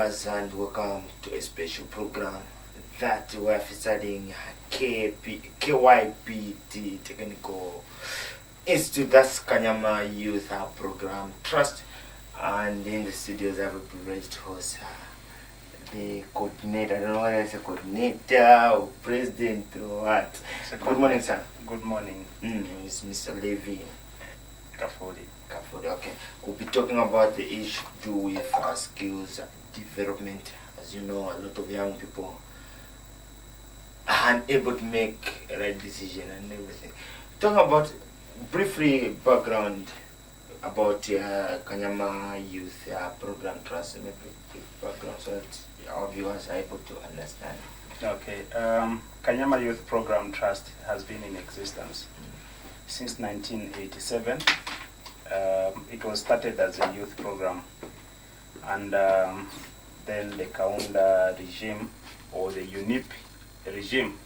viewers, and welcome to a special program that we're featuring KYPT Technical Institute, that's Kanyama Youth Program Trust. And in the studios, I have a privileged host, the coordinator. I don't know whether it's a coordinator or president or what. Good morning, sir. Good morning. It's Mr. Levy Kafodi. Okay. We'll be talking about the issue to do with skills development. As you know, a lot of young people are unable to make a right decision and everything. Talking about briefly background about Kanyama Youth Program Trust, maybe background so that our viewers are able to understand. Okay. Kanyama Youth Program Trust has been in existence since 1987. It was started as a youth program, and then the Kaunda regime, or the UNIP regime,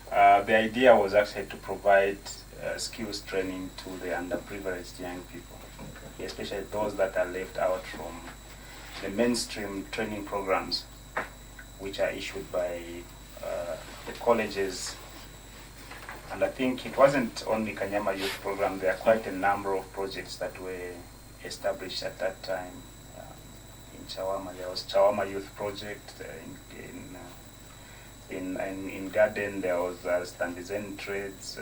the idea was actually to provide skills training to the underprivileged young people, especially those that are left out from the mainstream training programs which are issued by the colleges. And I think it wasn't only Kanyama Youth Program, there are quite a number of projects that were established at that time. In Chawama, there was Chawama Youth Project. In Garden, there was Standizen Trades.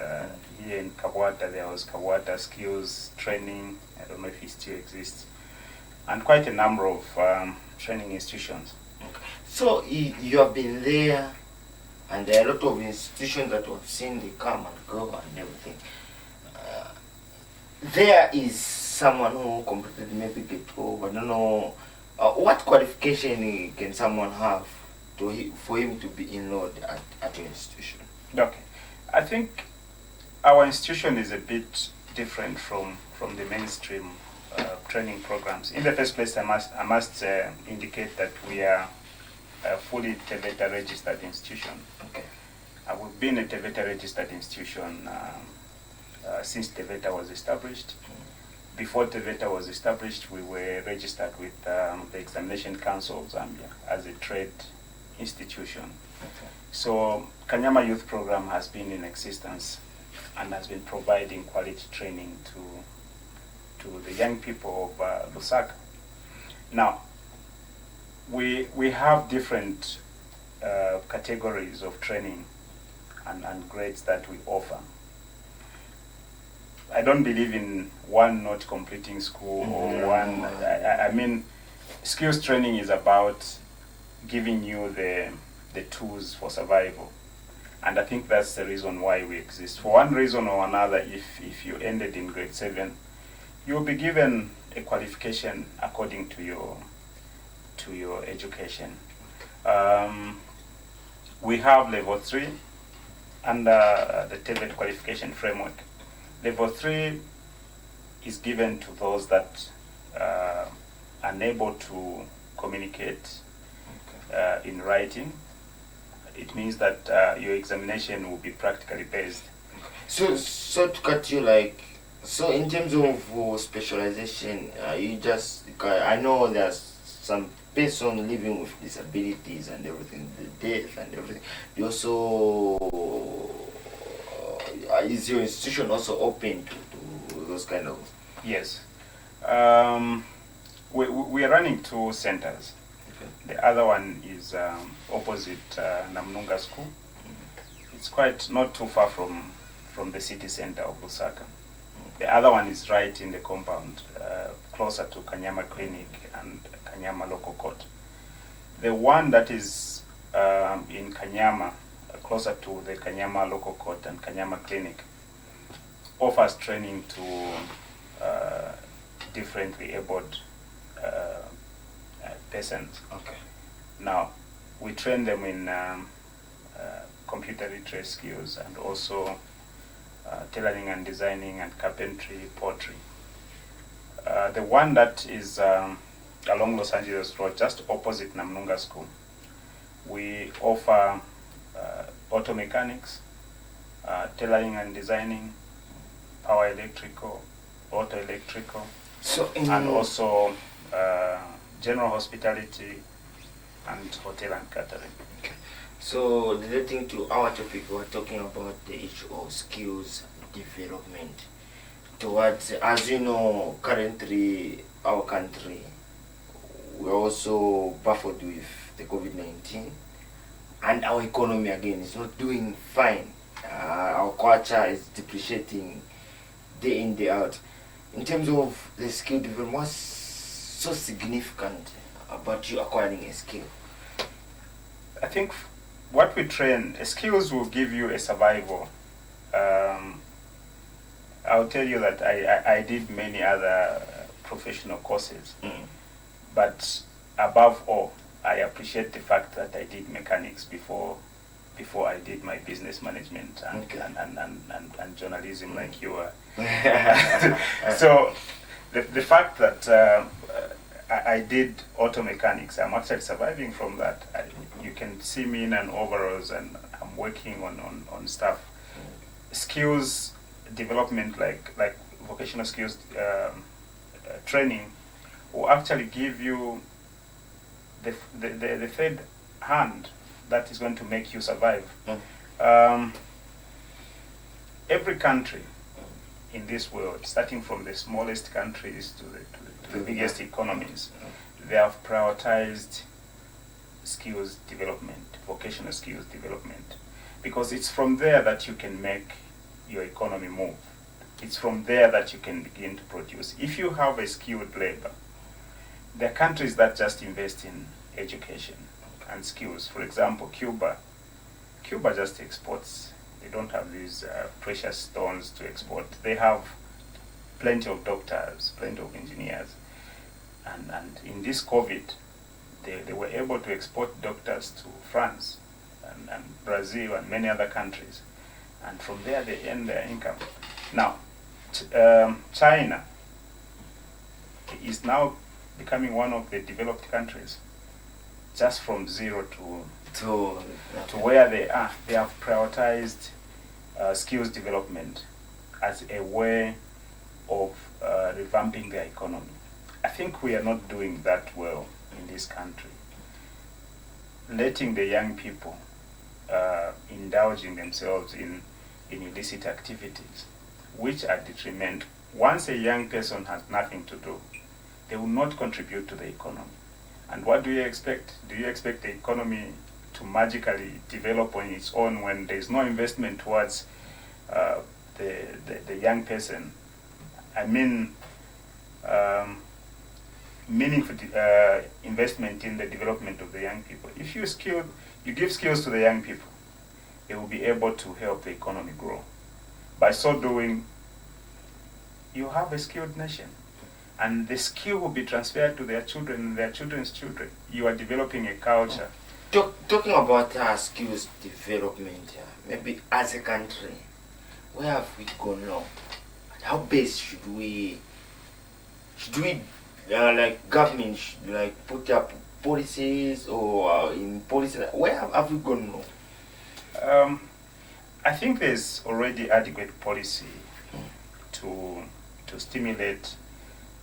Here in Kabwata, there was Kabwata Skills Training. I don't know if it still exists. And quite a number of training institutions. Okay. So you have been there, and there are a lot of institutions that we've seen, they come and go and everything. There is someone who completed maybe get over, I don't know, what qualification can someone have for him to be enrolled at your institution? Okay. I think our institution is a bit different from the mainstream training programs. In the first place, I must indicate that we are a fully TVETA registered institution. Okay. We've been a TVETA registered institution since TVETA was established. Before TVETA was established, we were registered with the Examination Council of Zambia as a trade institution. Okay. So Kanyama Youth Program has been in existence and has been providing quality training to the young people of Lusaka. Now, we have different categories of training and grades that we offer. I don't believe in one not completing school or one. I mean, skills training is about giving you the tools for survival, and I think that's the reason why we exist. For one reason or another, if you ended in grade 7, you'll be given a qualification according to your education. We have level 3 under the TVET qualification framework. Level 3 is given to those that are unable to communicate in writing. It means that your examination will be practically based. So to cut you, like, so in terms of specialization, you just, I know there's some person living with disabilities and everything, the deaf and everything. You also, is your institution also open to those kind of? Yes. We are running 2 centers. Okay. The other one is opposite Namnunga School. It's quite not too far from the city center of Lusaka. The other one is right in the compound, closer to Kanyama Clinic and Kanyama Local Court. The one that is in Kanyama, closer to the Kanyama Local Court and Kanyama Clinic, offers training to differently abled persons. Okay. Now, we train them in computer literacy skills and also tailoring and designing and carpentry, pottery. The one that is along Los Angeles Road, just opposite Namnunga School, we offer auto mechanics, tailoring and designing, power electrical, auto electrical, so and also general hospitality, and hotel and catering. So relating to our topic, we're talking about the issue of skills development towards, as you know, currently our country, we're also baffled with the COVID-19, and our economy again is not doing fine. Our culture is depreciating day in, day out. In terms of the skill development, what's so significant about you acquiring a skill? I think what we train, skills will give you a survival. I'll tell you that I did many other professional courses, but above all, I appreciate the fact that I did mechanics before I did my business management and journalism like you are. So the fact that I did auto mechanics, I'm actually surviving from that. You can see me in an overalls and I'm working on stuff. Skills development like vocational skills training will actually give you the third hand that is going to make you survive. Every country in this world, starting from the smallest countries to the biggest economies, they have prioritized skills development, vocational skills development, because it's from there that you can make your economy move. It's from there that you can begin to produce. If you have a skilled labor, there are countries that just invest in education and skills. For example, Cuba just exports. They don't have these precious stones to export. They have plenty of doctors, plenty of engineers. And in this COVID, they were able to export doctors to France and Brazil and many other countries. And from there, they earn their income. Now, China is now becoming one of the developed countries, just from zero to where they are. They have prioritized skills development as a way of revamping their economy. I think we are not doing that well in this country. Letting the young people indulging themselves in illicit activities, which are detrimental. Once a young person has nothing to do, they will not contribute to the economy. And what do you expect? Do you expect the economy to magically develop on its own when there is no investment towards the young person? I mean, meaningful investment in the development of the young people. If you give skills to the young people, they will be able to help the economy grow. By so doing, you have a skilled nation. And the skill will be transferred to their children and their children's children. You are developing a culture. Talking about skills development, maybe as a country, where have we gone now? How best should we like government should like put up policies or in policy? Where have we gone now? I think there's already adequate policy to stimulate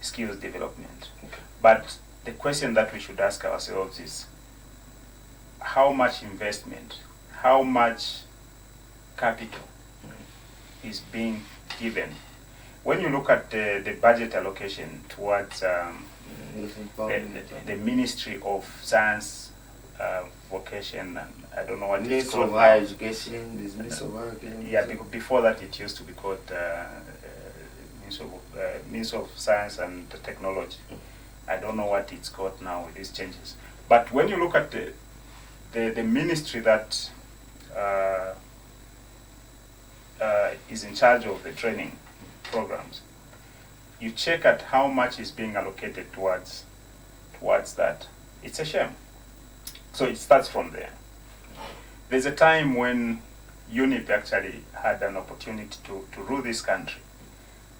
skills development. Okay. But the question that we should ask ourselves is how much investment, how much capital is being given. When you look at the budget allocation towards the Ministry of Science, Vocation, and I don't know what it's called. Ministry of Higher Education, there's Ministry of Higher Education. Yeah, before that it used to be called Ministry of Science and Technology. I don't know what it's called now with these changes. But when you look at the ministry that is in charge of the training programs, you check at how much is being allocated towards that. It's a shame. So it starts from there. There's a time when UNIP actually had an opportunity to rule this country.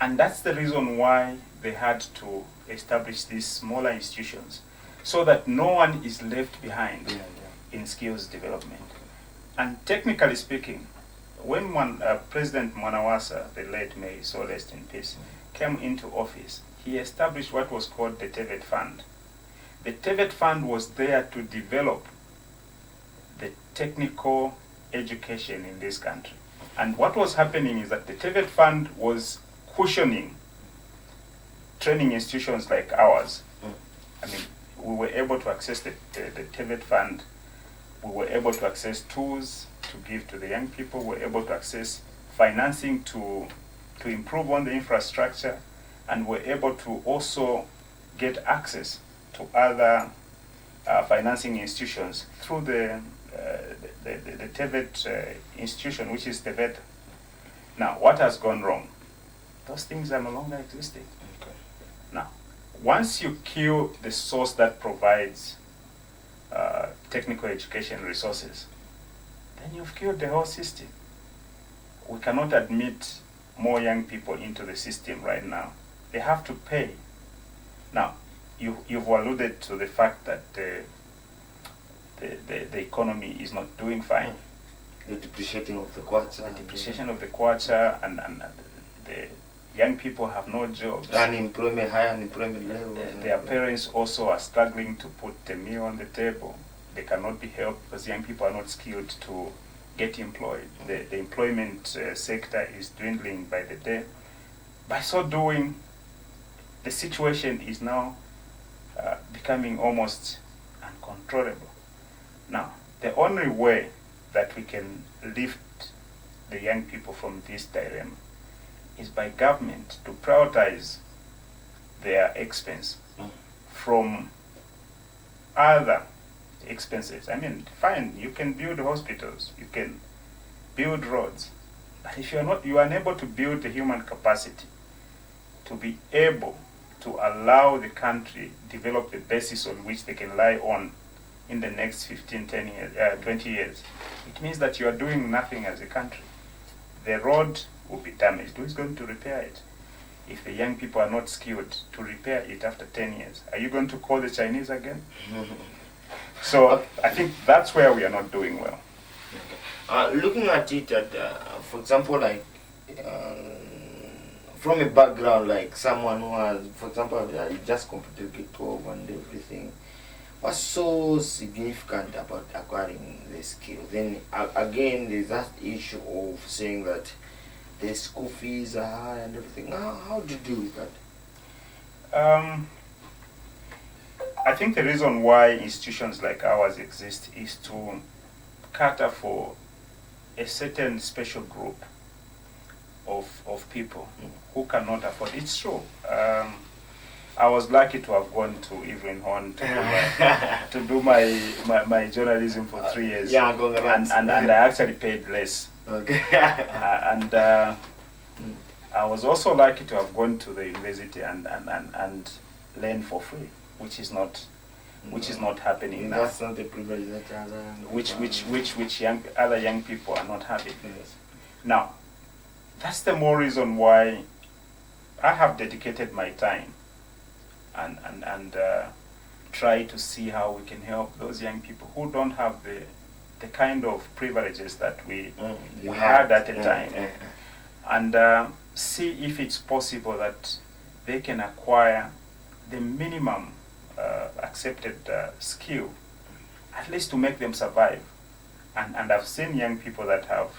And that's the reason why they had to establish these smaller institutions, so that no one is left behind in skills development. And technically speaking, when President Mwanawasa, the late May, so rest in peace, came into office, he established what was called the TVET Fund. The TVET fund was there to develop the technical education in this country. And what was happening is that the TVET fund was cushioning training institutions like ours. I mean, we were able to access the TVET fund. We were able to access tools to give to the young people. We were able to access financing to improve on the infrastructure, and we're able to also get access to other financing institutions through the TVET institution, which is TVET. Now, what has gone wrong? Those things are no longer existing. Okay. Now, once you kill the source that provides technical education resources, then you've killed the whole system. We cannot admit more young people into the system right now. They have to pay. Now, you've alluded to the fact that the economy is not doing fine. The depreciating of the kwacha. The depreciation of the kwacha, and the young people have no jobs. Unemployment, high unemployment level. Their parents also are struggling to put a meal on the table. They cannot be helped because young people are not skilled to get employed. The employment sector is dwindling by the day. By so doing, the situation is now becoming almost uncontrollable. Now, the only way that we can lift the young people from this dilemma is by government to prioritize their expense from other expenses. I mean, fine, you can build hospitals, you can build roads, but if you are unable to build the human capacity to be able to allow the country develop the basis on which they can lie on in the next 15, 10 years, 20 years, it means that you are doing nothing as a country. The road will be damaged. Who is going to repair it? If the young people are not skilled to repair it after 10 years, are you going to call the Chinese again? So I think that's where we are not doing well. Okay. Looking at it, for example, like from a background like someone who has, for example, just completed Grade 12 and everything, what's so significant about acquiring the skill? Then again, there's that issue of saying that the school fees are high and everything. How do you deal with that? I think the reason why institutions like ours exist is to cater for a certain special group of people who cannot afford. It's true. I was lucky to have gone to Evelyn Horn to do my journalism for 3 years. Yeah, and I actually paid less. Okay. And I was also lucky to have gone to the university and learn for free, which is not happening now. That's not the privilege that other which other young people are not having. Yes. Now, that's the more reason why I have dedicated my time and try to see how we can help those young people who don't have the kind of privileges that we had at the time, and see if it's possible that they can acquire the minimum accepted skill, at least to make them survive. And I've seen young people that have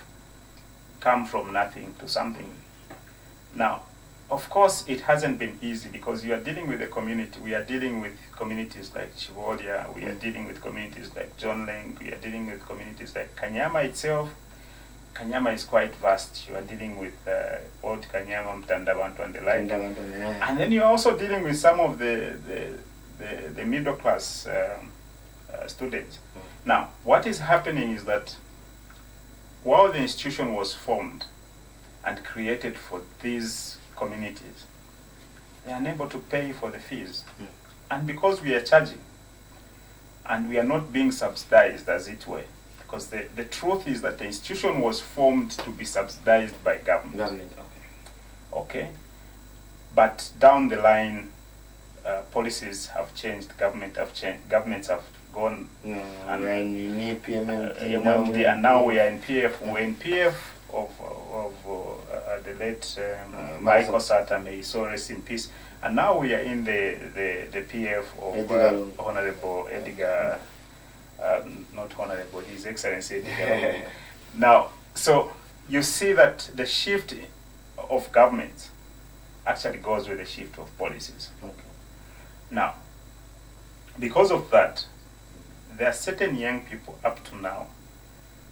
come from nothing to something. Now, of course, it hasn't been easy because you are dealing with a community. We are dealing with communities like Chivolia. We are dealing with communities like John Leng. We are dealing with communities like Kanyama itself. Kanyama is quite vast. You are dealing with Old Kanyama, Mtandabantu, and the like. And then you're also dealing with some of the middle class students. Now, what is happening is that while the institution was formed and created for these communities, they are unable to pay for the fees. And because we are charging, and we are not being subsidized, as it were, because the truth is that the institution was formed to be subsidized by government. Okay. But down the line, policies have changed, governments have gone, and in EPM, and now we are in PF. We're in PF of the late Michael Sata, may he so rest in peace. And now we are in the PF of Honorable Edgar, not Honorable, His Excellency Edgar. Now, so you see that the shift of government actually goes with the shift of policies. Okay. Now, because of that, there are certain young people up to now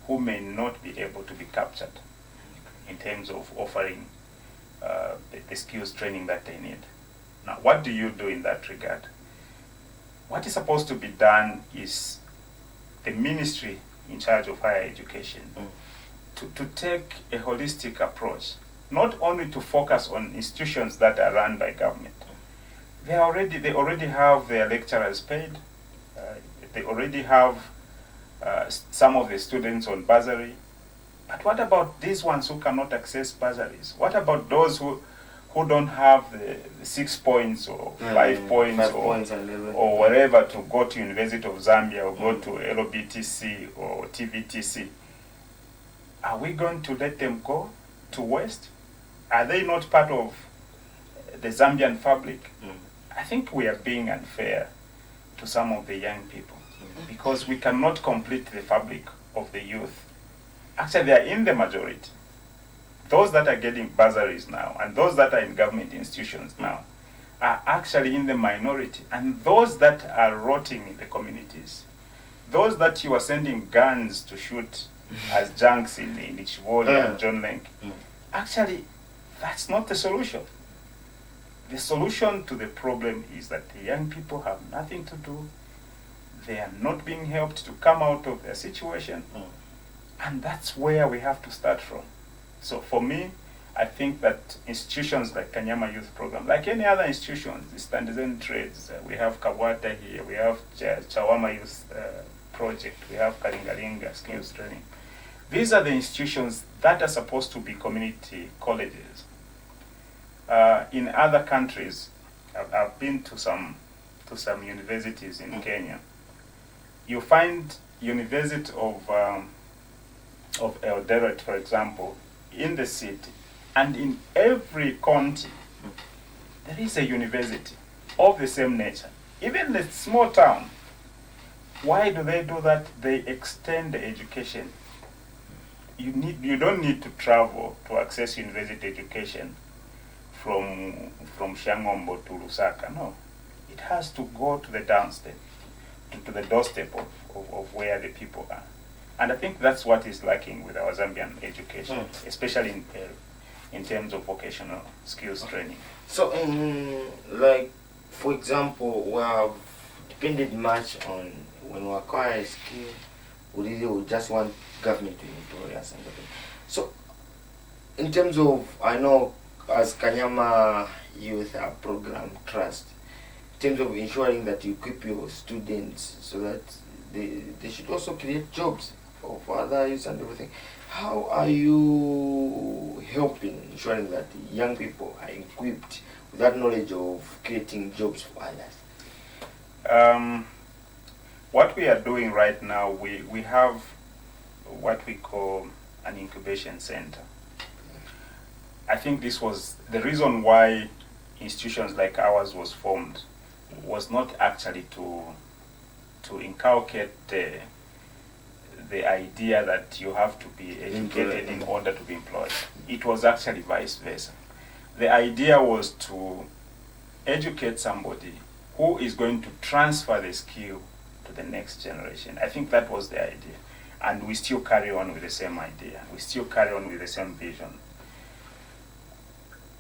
who may not be able to be captured in terms of offering the skills training that they need. Now, what do you do in that regard? What is supposed to be done is the ministry in charge of higher education to take a holistic approach, not only to focus on institutions that are run by government. They already have their lecturers paid. They already have some of the students on bursary. But what about these ones who cannot access bursaries? What about those who don't have the 6 points or 5 points or whatever to go to University of Zambia or go to LBTC or TVTC? Are we going to let them go to West? Are they not part of the Zambian fabric? I think we are being unfair to some of the young people because we cannot complete the fabric of the youth. Actually, they are in the majority. Those that are getting bursaries now and those that are in government institutions now are actually in the minority. And those that are rotting in the communities, those that you are sending guns to shoot as junks in Ichivoli and John Lake, actually, that's not the solution. The solution to the problem is that the young people have nothing to do. They are not being helped to come out of their situation. And that's where we have to start from. So for me, I think that institutions like Kanyama Youth Program, like any other institutions, the Standard Trades, we have Kawata here, we have Chawama Youth Project, we have Karingalinga Skills Training. These are the institutions that are supposed to be community colleges. In other countries, I've been to some universities in Kenya. You find University of Eldoret, for example, in the city, and in every county, there is a university of the same nature. Even the small town. Why do they do that? They extend the education. You don't need to travel to access university education from Shangombo to Lusaka. No, it has to go to the downstep, to the doorstep of where the people are. And I think that's what is lacking with our Zambian education, especially in terms of vocational skills training. So, like, for example, we have depended much on when we acquire a skill, we just want government to employ us. So, in terms of, I know as Kanyama Youth Program Trust, in terms of ensuring that you equip your students so that they should also create jobs for other youth and everything. How are you helping ensuring that young people are equipped with that knowledge of creating jobs for others? What we are doing right now, we have what we call an incubation center. I think this was the reason why institutions like ours was formed, was not actually to inculcate the idea that you have to be educated in order to be employed. It was actually vice versa. The idea was to educate somebody who is going to transfer the skill to the next generation. I think that was the idea. And we still carry on with the same idea. We still carry on with the same vision.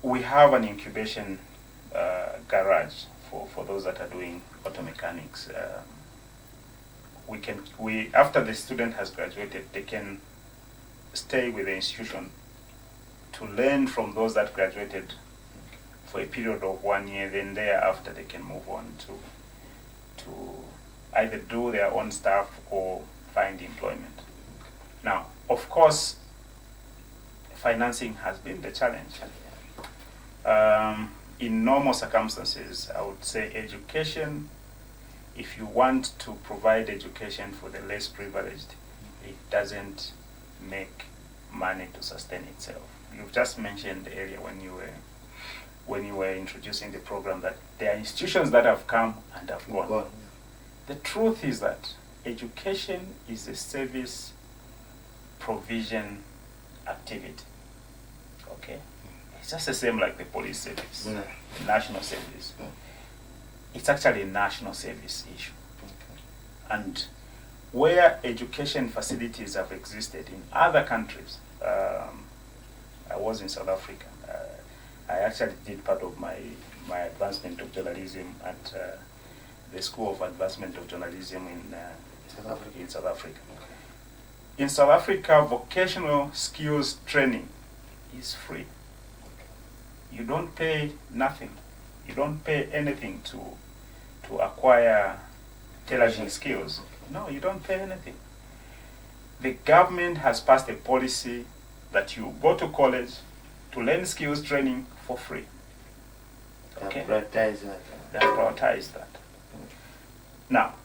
We have an incubation garage for those that are doing auto mechanics. After the student has graduated, they can stay with the institution to learn from those that graduated for a period of 1 year. Then thereafter they can move on to either do their own stuff or find employment. Now, of course, financing has been the challenge. In normal circumstances, I would say education, if you want to provide education for the less privileged, it doesn't make money to sustain itself. you've just mentioned earlier when you were introducing the program that there are institutions that have come and have gone. The truth is that education is a service provision activity. Okay? It's just the same like the police service, national service. It's actually a national service issue. And where education facilities have existed in other countries, I was in South Africa. I actually did part of my advancement of journalism at the School of Advancement of Journalism in South Africa. In South Africa, vocational skills training is free. You don't pay nothing. You don't pay anything to acquire tailoring skills. No, you don't pay anything. The government has passed a policy that you go to college to learn skills training for free. Okay? They prioritize that. They have prioritized that. Now,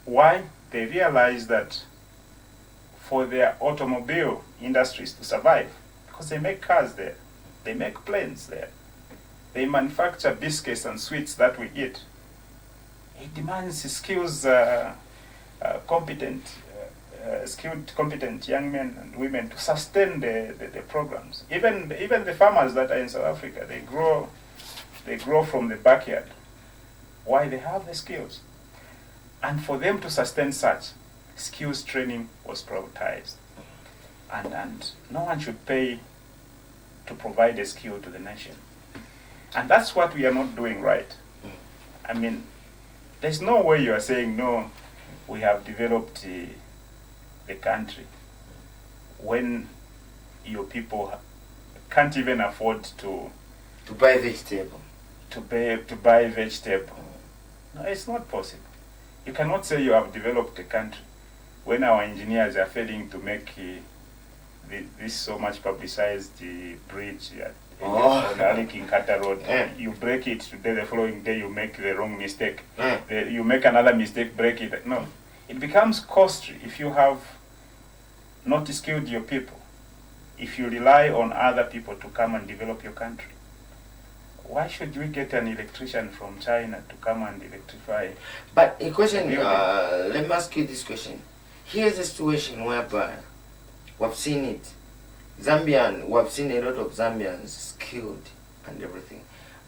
why? They realize that for their automobile industries to survive, because they make cars there, they make planes there, they manufacture biscuits and sweets that we eat. It demands skills, skilled, competent young men and women to sustain the programs. Even the farmers that are in South Africa, they grow from the backyard. Why? They have the skills. And for them to sustain such, skills training was prioritized. And no one should pay to provide a skill to the nation. And that's what we are not doing right. I mean, there's no way you are saying, no, we have developed the country when your people can't even afford to buy vegetable. To buy vegetable. No, it's not possible. You cannot say you have developed a country when our engineers are failing to make this so much publicized bridge on Ali Kinkata Road. You break it today, the following day you make the wrong mistake. You make another mistake, break it. No. It becomes costly if you have not skilled your people, if you rely on other people to come and develop your country. Why should we get an electrician from China to come and electrify? But a question, let me ask you this question. Here's a situation whereby we've seen it. We've seen a lot of Zambians skilled and everything.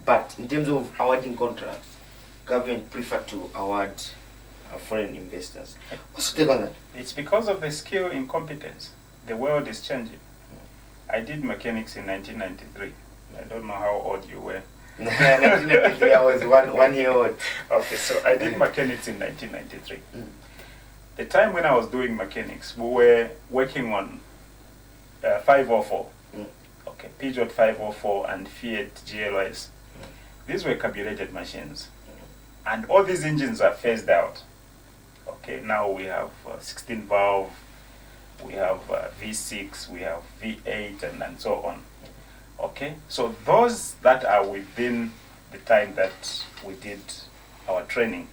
But in terms of awarding contracts, government prefer to award foreign investors. What's your take on that? It's because of the skill incompetence. The world is changing. I did mechanics in 1993. I don't know how old you were. 1993, I was one year old. Okay, so I did mechanics in 1993. The time when I was doing mechanics, we were working on 504. Okay, Peugeot 504 and Fiat GLS. These were carbureted machines. And all these engines are phased out. Okay, now we have 16 valve, we have V6, we have V8 and so on. Okay, so those that are within the time that we did our training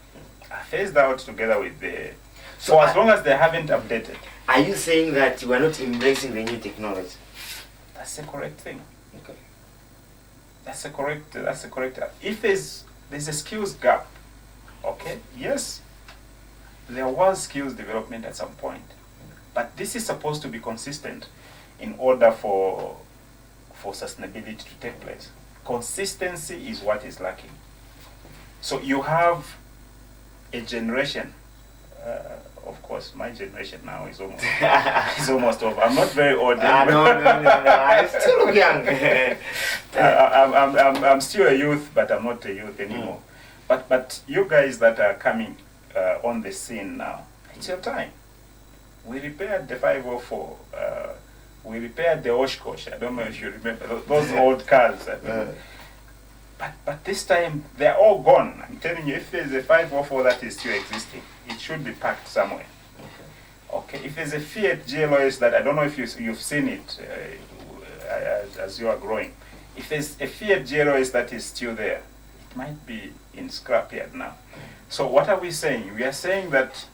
are phased out together with the... So as long as they haven't updated. Are you saying that you are not embracing the new technology? That's the correct thing. Okay. That's the correct. If there's a skills gap, okay, yes, there was skills development at some point. But this is supposed to be consistent in order for sustainability to take place. Consistency is what is lacking. So you have a generation, of course, my generation now is almost over. I'm not very old. No, I still look young. I'm still a youth, but I'm not a youth anymore. But you guys that are coming on the scene now, it's your time. We repaired the 504. We repaired the Oshkosh. I don't know if you remember those old cars. But this time, they're all gone. I'm telling you, if there's a 504 that is still existing, it should be packed somewhere. Okay. If there's a Fiat GLS that, I don't know if you've seen it as you are growing. If there's a Fiat GLS that is still there, it might be in scrapyard now. So what are we saying? We are saying that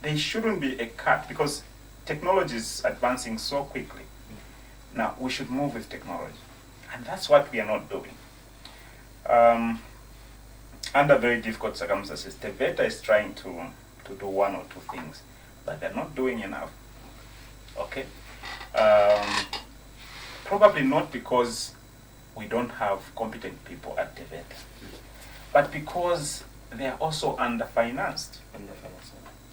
there shouldn't be a cut because technology is advancing so quickly. Now, we should move with technology. And that's what we are not doing. Under very difficult circumstances, TVETA is trying to do one or two things, but they're not doing enough. Okay? Probably not because we don't have competent people at TVETA, but because they are also underfinanced.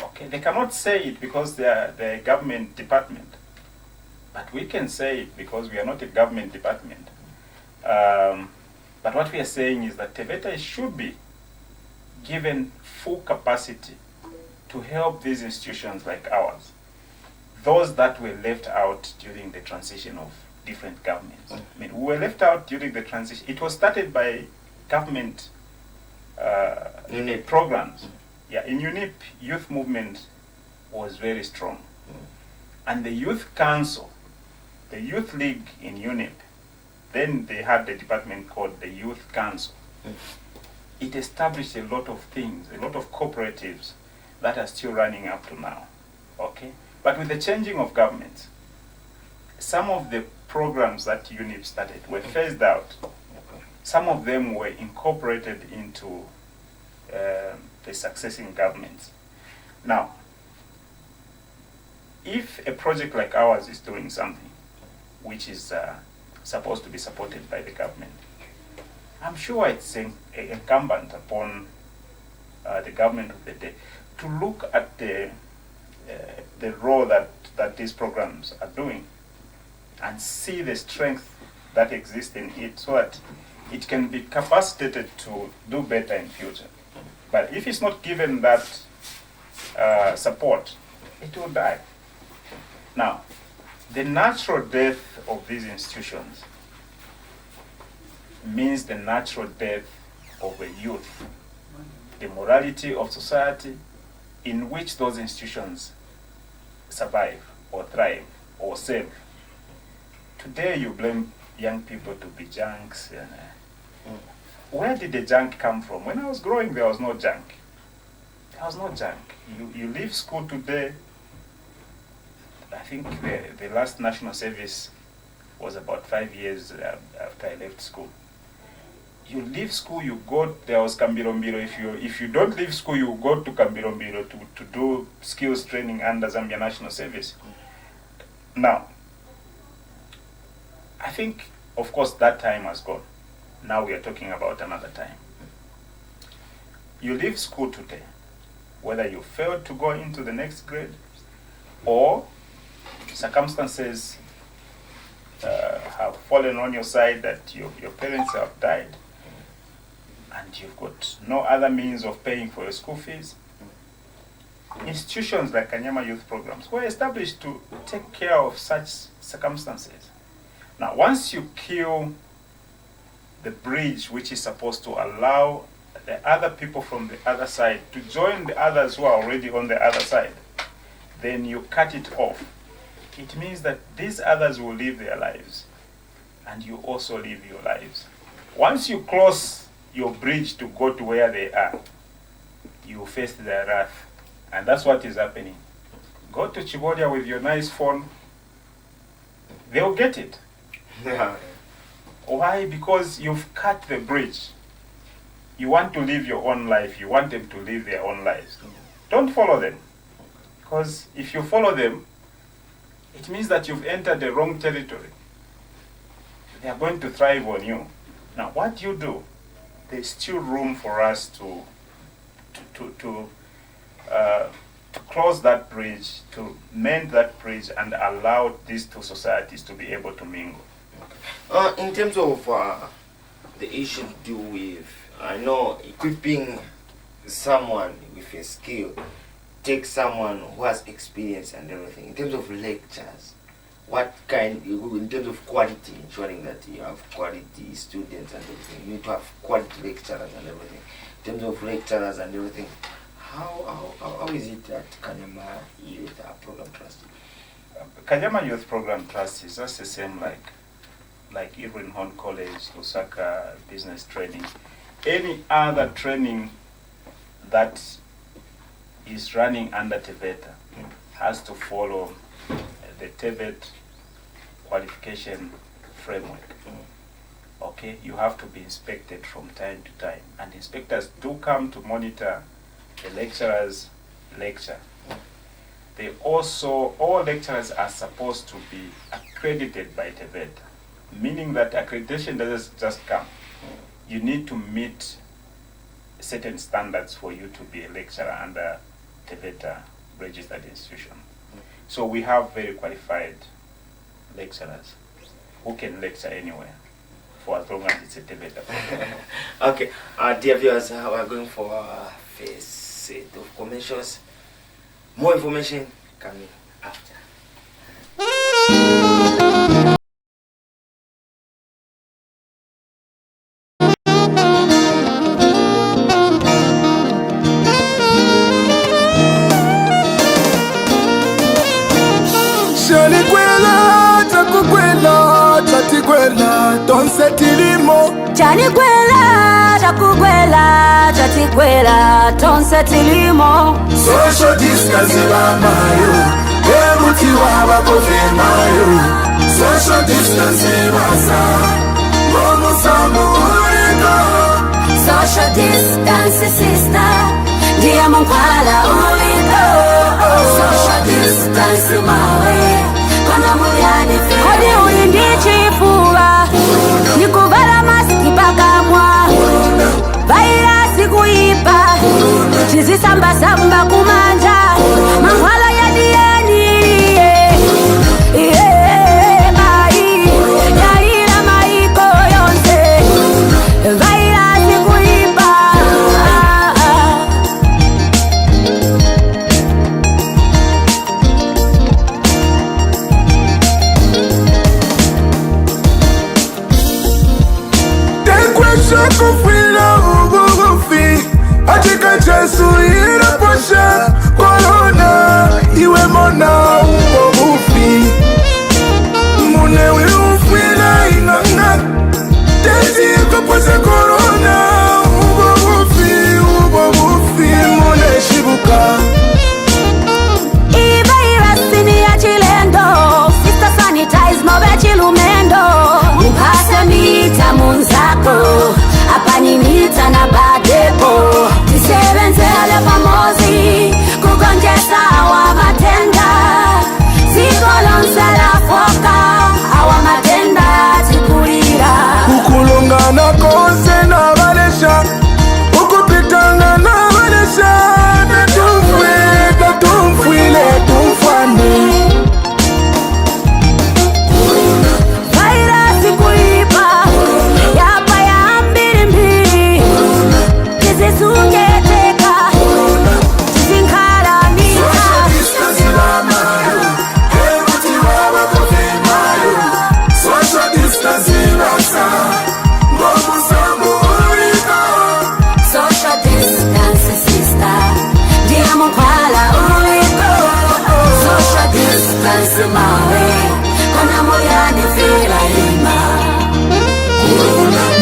Okay, they cannot say it because they are the government department, but we can say it because we are not a government department. But what we are saying is that TVETA should be given full capacity to help these institutions like ours, those that were left out during the transition of different governments. I mean, we were left out during the transition. It was started by government programs. Yeah, in UNIP, youth movement was very strong. And the Youth Council, the Youth League in UNIP, then they had the department called the Youth Council. It established a lot of things, a lot of cooperatives that are still running up to now. Okay? But with the changing of governments, some of the programs that UNIP started were phased out. Some of them were incorporated into the succeeding governments. Now, if a project like ours is doing something which is supposed to be supported by the government, I'm sure it's incumbent upon the government of the day to look at the role that these programs are doing and see the strength that exists in it so that it can be capacitated to do better in future. But if it's not given that support, it will die. Now, the natural death of these institutions means the natural death of a youth, the morality of society in which those institutions survive or thrive or save. Today you blame young people to be junks. And, where did the junk come from? When I was growing, there was no junk. There was no junk. You leave school today, I think the last national service was about 5 years after I left school. You leave school, you go, there was Kambirombiro. If you don't leave school, you go to Kambirombiro to do skills training under Zambia National Service. Now, I think, of course, that time has gone. Now we are talking about another time. You leave school today, whether you failed to go into the next grade or circumstances have fallen on your side, that your parents have died and you've got no other means of paying for your school fees. Institutions like Kanyama Youth Programs were established to take care of such circumstances. Now, once you kill the bridge which is supposed to allow the other people from the other side to join the others who are already on the other side, then you cut it off. It means that these others will live their lives and you also live your lives. Once you close your bridge to go to where they are, you face their wrath. And that's what is happening. Go to Chibodia with your nice phone, they'll get it. Yeah. Why? Because you've cut the bridge. You want to live your own life. You want them to live their own lives. Don't follow them. Because if you follow them, it means that you've entered the wrong territory. They are going to thrive on you. Now, what you do, there's still room for us to close that bridge, to mend that bridge, and allow these two societies to be able to mingle. In terms of the issue to do with, I know, equipping someone with a skill, take someone who has experience and everything. In terms of lectures, what kind, in terms of quality, ensuring that you have quality students and everything, you need to have quality lecturers and everything. In terms of lecturers and everything, how is it at Kanyama Youth Program Trust? Kanyama Youth Program Trust is just the same like Irwin Horn College, Lusaka Business Training. Any other training that is running under TVETA has to follow the TVET qualification framework. Okay, you have to be inspected from time to time, and inspectors do come to monitor the lecturers' lecture. They also, all lecturers are supposed to be accredited by TVETA, meaning that accreditation doesn't just come. You need to meet certain standards for you to be a lecturer under TVETA registered institution. So we have very qualified lecturers who can lecture anywhere for as long as it's a TVETA program. Okay, dear viewers, we are going for our first set of commercials. More information coming after. Social distance mayo, emuti waba mayo. Social distance wasa, momo samu uriko. Social distance sister, dia mkwala uriko. Social distance mawe, kona muyani fi. Kodi uindi chifua, nikuvala maski pakamwa. Virus kuipa, chizi samba samba kumanja. Mangwala ya dieni, mai, yaira maiko yonse. Virus kuipa. Achika Jesu inaposha corona iwe mona ubobufi mune wifwila inanga tezi kapose corona ubobufi mune shibuka Virus ni ya chilendo, sister sanitize mobe chilumendo. Mpase mita munzako, hapa ni mita na badepo. Tisebenzele pamozi, kugonjesa awa matenda. Sikolonsela foka, awa matenda tikulira. ukulungana kose na valesha ukupitana na valesha tumfwile tumfane Virus kuipa, yapa ya mbili. Kizisungeteka, kizinkhalamika. Social distance sister, dia mkwala uriko. Social distance mawe, kona moyani fila ima.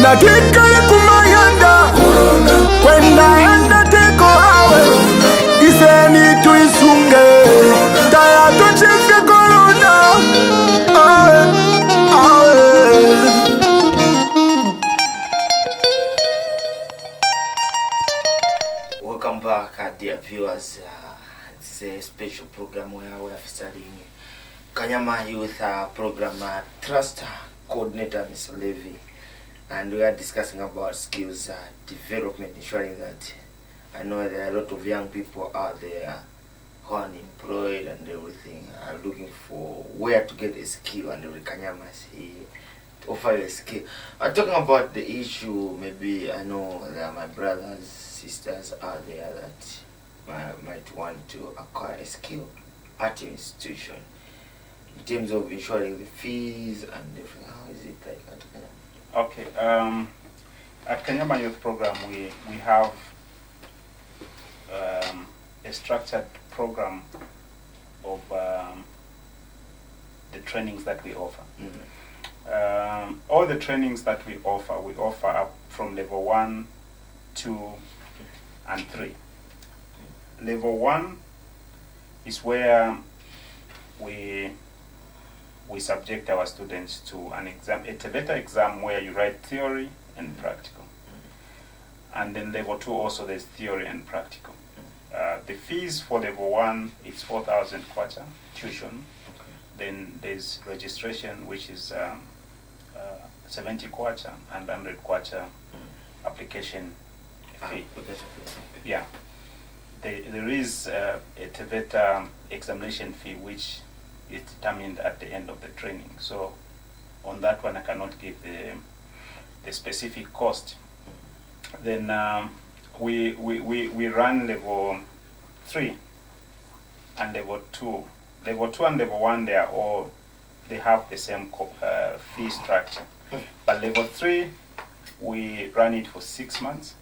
na kika ya kumayanda kwenda yanda teko awe iseni tuisunge taya tuchifke corona awe Welcome back, dear viewers. It's a special program where we are featuring Kanyama Youth Program Trust Coordinator Mr. Levy, and we are discussing about skills development, ensuring that I know there are a lot of young people out there who are unemployed and everything, are looking for where to get a skill, and the Kanyama is here to offer a skill. I'm talking about the issue. Maybe I know that my brothers, sisters out there that might want to acquire a skill at your institution in terms of ensuring the fees and everything. How is it like at Kanyama? Okay, at Kanyama Youth Program we have a structured program of the trainings that we offer. All the trainings that we offer up from level 1, 2, and 3. Level 1 is where we we subject our students to an exam, a TVETA exam where you write theory and practical. And then level 2 also there's theory and practical. The fees for level 1 is 4,000 kwacha tuition. Then there's registration, which is 70 kwacha and 100 kwacha application fee. Yeah. There is a TVETA examination fee which is determined at the end of the training. So on that one I cannot give the specific cost. Then we run level 3 and level 2. Level 2 and level 1 they have the same fee structure. But level 3 we run it for 6 months.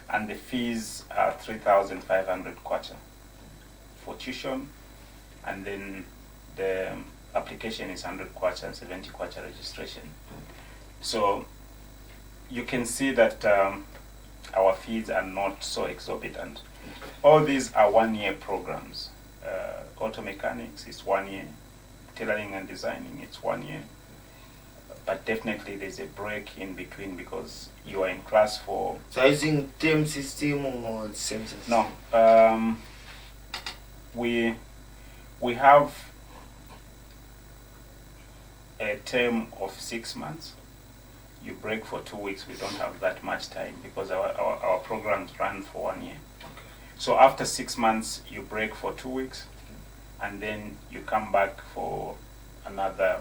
And the fees are 3,500 kwacha for tuition, and then the application is 100 kwacha and 70 kwacha registration. So you can see that our fees are not so exorbitant. All these are 1-year programs. Auto mechanics is 1 year, tailoring and designing it's 1 year. But definitely there's a break in between because you are in class for... So are you using term system or same system? No. We have a term of 6 months. You break for 2 weeks. We don't have that much time because our programs run for 1 year. Okay. So after 6 months, you break for 2 weeks, and then you come back for another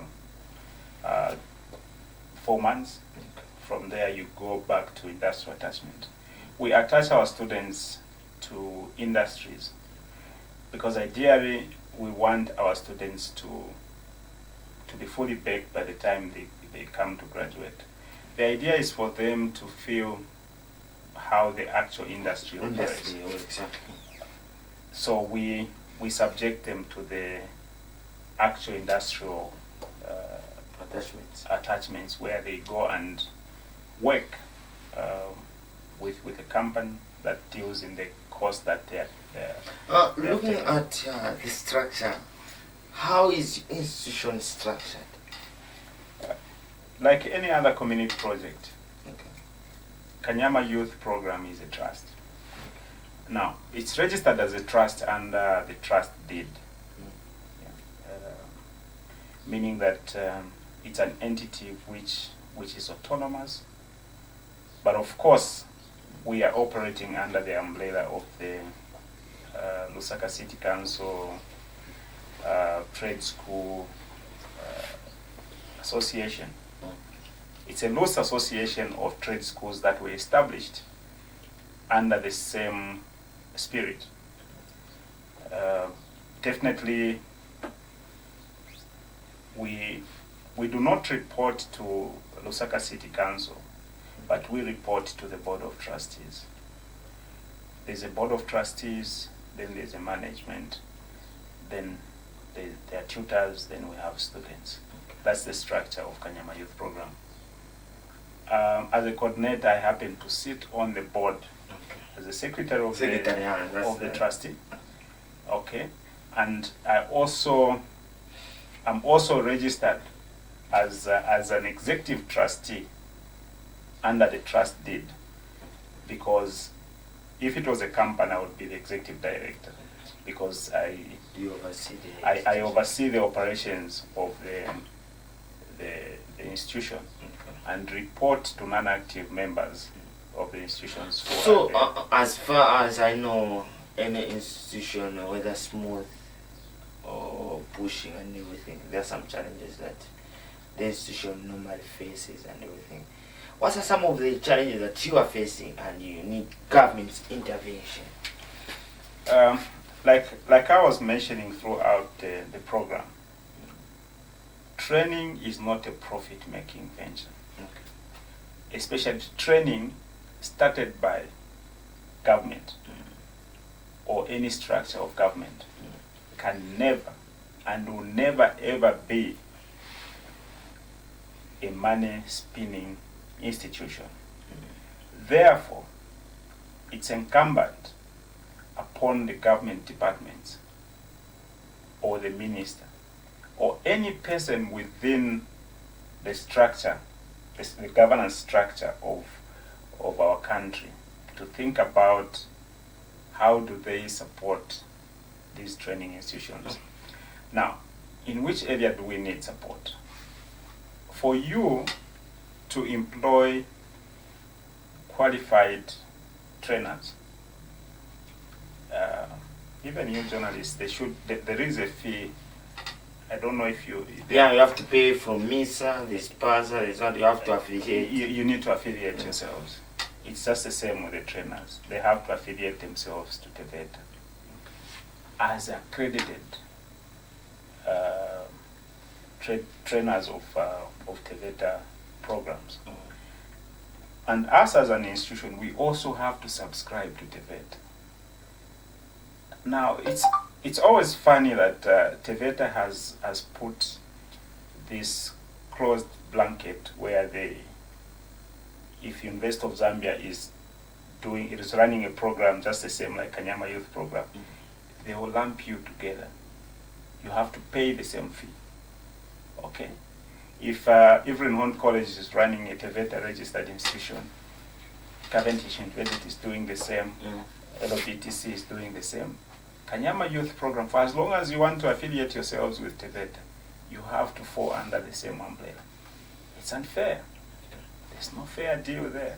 4 months. From there, you go back to industrial attachment. We attach our students to industries because ideally we want our students to be fully baked by the time they come to graduate. The idea is for them to feel how the actual industry operates. Exactly. So we subject them to the actual industrial attachments where they go and work with a company that deals in the course that they're looking at the structure, how is institution structured? Like any other community project, Okay. Kanyama Youth Program is a trust. Now, it's registered as a trust under the trust deed, meaning that it's an entity which is autonomous, but of course we are operating under the umbrella of the Lusaka City Council Trade School Association. It's a loose association of trade schools that were established under the same spirit. Definitely we do not report to Lusaka City Council, but we report to the Board of Trustees. There's a Board of Trustees, then there's a management, then there are tutors, then we have students. That's the structure of Kanyama Youth Program. As a coordinator, I happen to sit on the board as a secretary of the trustee. Okay, and I'm also registered as an executive trustee under the trust deed, because if it was a company, I would be the executive director, because I oversee the operations of the institution and report to non-active members of the institutions. So, as far as I know, any institution, whether smooth or pushing and everything, there are some challenges that the institution normally faces and everything. What are some of the challenges that you are facing and you need government's intervention? Like I was mentioning throughout the program, training is not a profit-making venture. Okay. Especially training started by government or any structure of government can never and will never ever be a money-spinning institution. Therefore, it's incumbent upon the government departments or the minister or any person within the structure, the governance structure of our country, to think about how do they support these training institutions. Now, in which area do we need support? For you to employ qualified trainers, even you journalists, there is a fee. I don't know if you... Yeah, you have to pay from MISA, the sponsor, you have to affiliate. You need to affiliate yourselves. It's just the same with the trainers. They have to affiliate themselves to TVETA as accredited trainers of TVETA programs. And us as an institution, we also have to subscribe to TVETA. Now, it's always funny that TVETA has put this closed blanket where if University of Zambia is running a program just the same like Kanyama Youth Program, they will lump you together. You have to pay the same fee. Okay? If Evelyn Hunt College is running a TVETA registered institution, Cavendish University is doing the same, LOBTC is doing the same. Kanyama Youth Program, for as long as you want to affiliate yourselves with TVETA, you have to fall under the same umbrella. It's unfair. There's no fair deal there.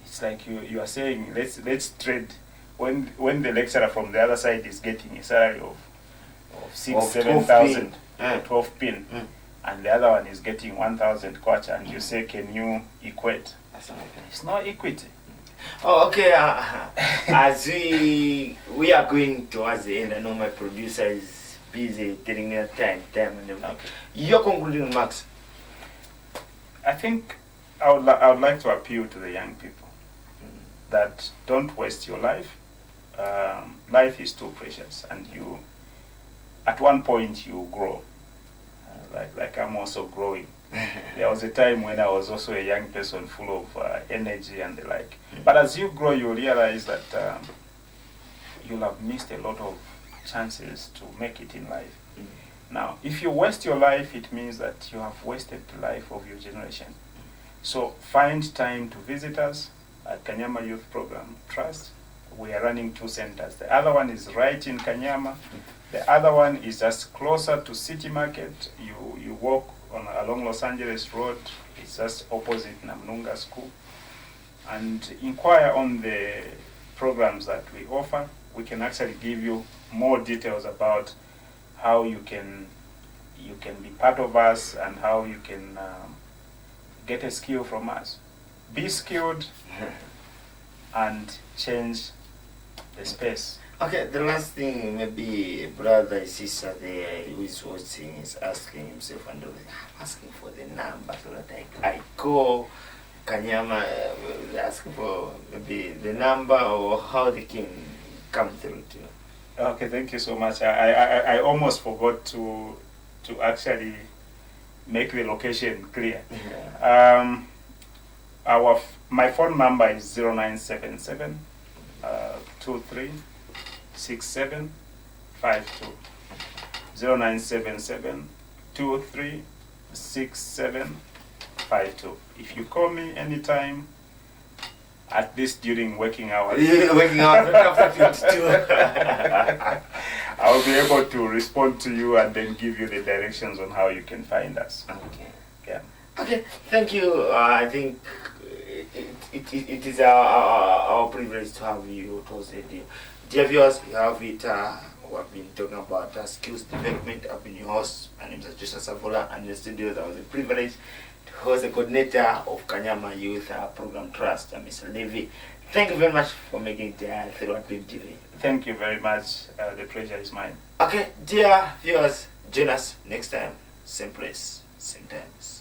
It's like you are saying, let's trade. When the lecturer from the other side is getting a salary of 7,000, 12 pin, and the other one is getting 1,000 kwacha, and you say, can you equate? It's not equity. Oh, okay. As we are going towards the end, I know my producer is busy telling me time and everything. Okay. Your concluding remarks? I think I would like to appeal to the young people that don't waste your life. Life is too precious, and at one point you grow. Like I'm also growing. There was a time when I was also a young person full of energy and the like. But as you grow, you realize that you'll have missed a lot of chances to make it in life. Now, if you waste your life, it means that you have wasted the life of your generation. So find time to visit us at Kanyama Youth Program Trust. We are running 2 centers. The other one is right in Kanyama. The other one is just closer to City Market. You walk along Los Angeles Road. It's just opposite Namnunga School. And inquire on the programs that we offer. We can actually give you more details about how you can be part of us and how you can get a skill from us. Be skilled and change the space. Okay, the last thing, maybe brother, sister there who is watching is asking himself, and asking for the number so that I call Kanyama, asking for maybe the number or how they can come through to you. Okay, thank you so much. I almost forgot to actually make the location clear. My phone number is 0977 236752. 0977 236752. If you call me anytime, at least during working hours. Working hours after 52. I'll be able to respond to you and then give you the directions on how you can find us. Okay. Yeah. Okay. Thank you. I think it is our privilege to have you today. Dear viewers, you have it. We have been talking about skills development. I've been your host. My name is Joshua Savola, and in the studio that was a privilege to host the coordinator of Kanyama Youth Program Trust, Mr. Levy. Thank you very much for making it through Dream TV. Thank you very much. The pleasure is mine. Okay, dear viewers, join us next time. Same place, same times.